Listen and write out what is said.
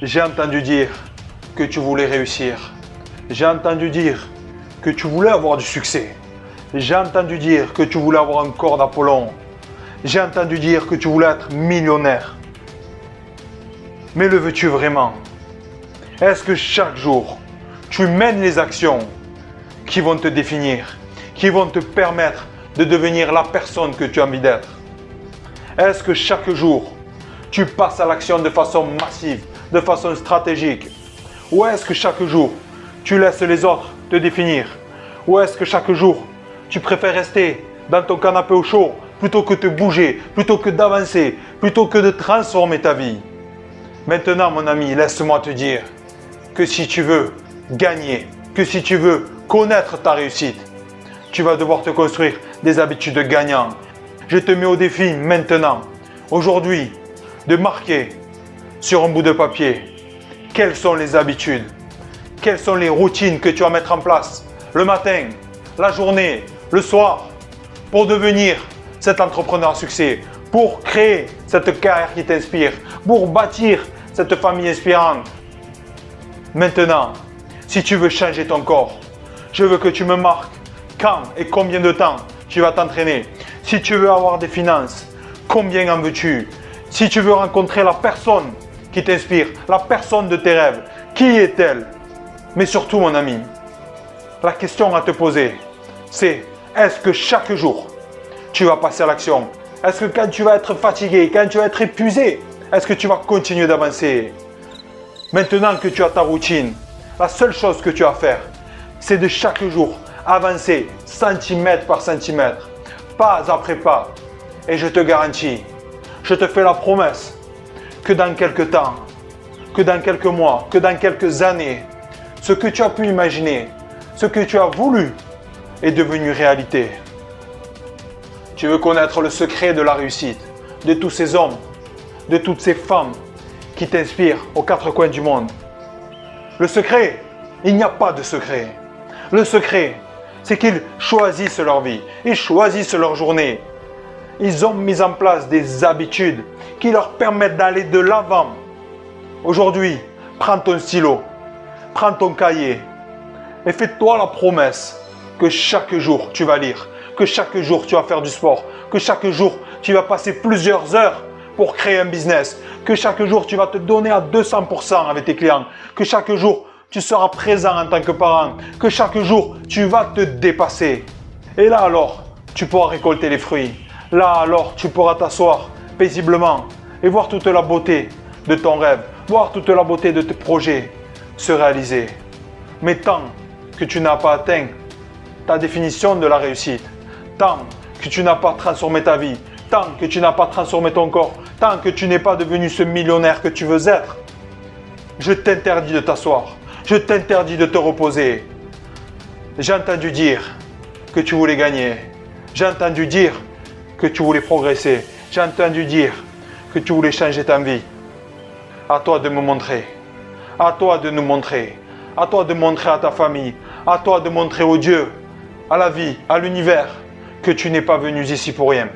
J'ai entendu dire que tu voulais réussir. J'ai entendu dire que tu voulais avoir du succès. J'ai entendu dire que tu voulais avoir un corps d'Apollon. J'ai entendu dire que tu voulais être millionnaire. Mais le veux-tu vraiment? Est-ce que chaque jour, tu mènes les actions qui vont te définir, qui vont te permettre de devenir la personne que tu as envie d'être? Est-ce que chaque jour, tu passes à l'action de façon massive, de façon stratégique? Ou est-ce que chaque jour, tu laisses les autres te définir? Ou est-ce que chaque jour, tu préfères rester dans ton canapé au chaud plutôt que de bouger, plutôt que d'avancer, plutôt que de transformer ta vie? Maintenant, mon ami, laisse-moi te dire que si tu veux gagner, que si tu veux connaître ta réussite, tu vas devoir te construire des habitudes gagnantes. Je te mets au défi maintenant, aujourd'hui, de marquer sur un bout de papier quelles sont les habitudes, quelles sont les routines que tu vas mettre en place le matin, la journée, le soir, pour devenir cet entrepreneur à succès, pour créer cette carrière qui t'inspire, pour bâtir cette famille inspirante. Maintenant, si tu veux changer ton corps, je veux que tu me marques quand et combien de temps tu vas t'entraîner. Si tu veux avoir des finances, combien en veux-tu? Si tu veux rencontrer la personne qui t'inspire, la personne de tes rêves, qui est-elle? Mais surtout, mon ami, la question à te poser, c'est est-ce que chaque jour, tu vas passer à l'action? Est-ce que quand tu vas être fatigué, quand tu vas être épuisé, est-ce que tu vas continuer d'avancer? Maintenant que tu as ta routine, la seule chose que tu as à faire, c'est de chaque jour avancer centimètre par centimètre, pas après pas. Et je te garantis, je te fais la promesse que dans quelques temps, que dans quelques mois, que dans quelques années, ce que tu as pu imaginer, ce que tu as voulu est devenu réalité. Tu veux connaître le secret de la réussite, de tous ces hommes, de toutes ces femmes qui t'inspirent aux quatre coins du monde. Le secret, il n'y a pas de secret. Le secret, c'est qu'ils choisissent leur vie, ils choisissent leur journée. Ils ont mis en place des habitudes qui leur permettent d'aller de l'avant. Aujourd'hui, prends ton stylo, prends ton cahier et fais-toi la promesse que chaque jour tu vas lire, que chaque jour tu vas faire du sport, que chaque jour tu vas passer plusieurs heures pour créer un business, que chaque jour tu vas te donner à 200% avec tes clients, que chaque jour tu seras présent en tant que parent, que chaque jour tu vas te dépasser. Et là alors, tu pourras récolter les fruits. Là alors, tu pourras t'asseoir paisiblement et voir toute la beauté de ton rêve, voir toute la beauté de tes projets se réaliser. Mais tant que tu n'as pas atteint ta définition de la réussite, tant que tu n'as pas transformé ta vie, tant que tu n'as pas transformé ton corps, tant que tu n'es pas devenu ce millionnaire que tu veux être, je t'interdis de t'asseoir, je t'interdis de te reposer. J'ai entendu dire que tu voulais gagner, j'ai entendu dire que tu voulais progresser, j'ai entendu dire que tu voulais changer ta vie. À toi de me montrer, à toi de nous montrer, à toi de montrer à ta famille, à toi de montrer au Dieu, à la vie, à l'univers, que tu n'es pas venu ici pour rien.